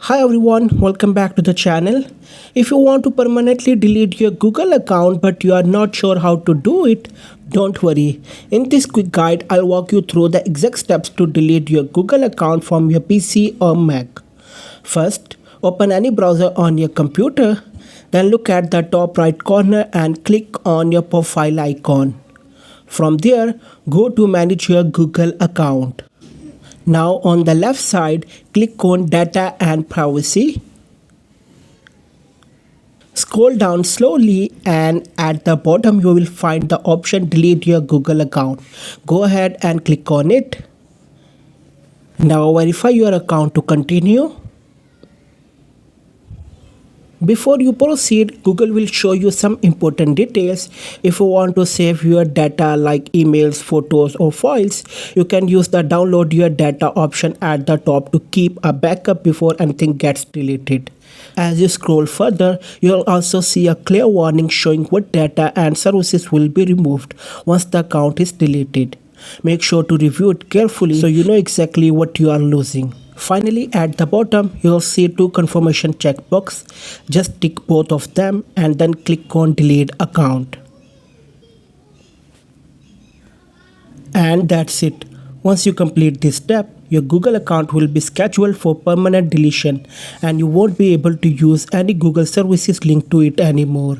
Hi everyone, welcome back to the channel. If you want to permanently delete your Google account but you are not sure how to do it, don't worry. In this quick guide, I'll walk you through the exact steps to delete your Google account from your PC or Mac. First, open any browser on your computer, then look at the top right corner and click on your profile icon. From there, go to manage your Google account. Now on the left side, click on Data and Privacy. Scroll down slowly and at the bottom you will find the option Delete your Google account. Go ahead and click on it. Now verify your account to continue. Before you proceed, Google will show you some important details. If you want to save your data like emails, photos or files, you can use the download your data option at the top to keep a backup before anything gets deleted. As you scroll further, you'll also see a clear warning showing what data and services will be removed once the account is deleted. Make sure to review it carefully so you know exactly what you are losing. Finally, at the bottom, you'll see two confirmation checkbox. Just tick both of them and then click on Delete Account. And that's it. Once you complete this step, your Google account will be scheduled for permanent deletion and you won't be able to use any Google services linked to it anymore.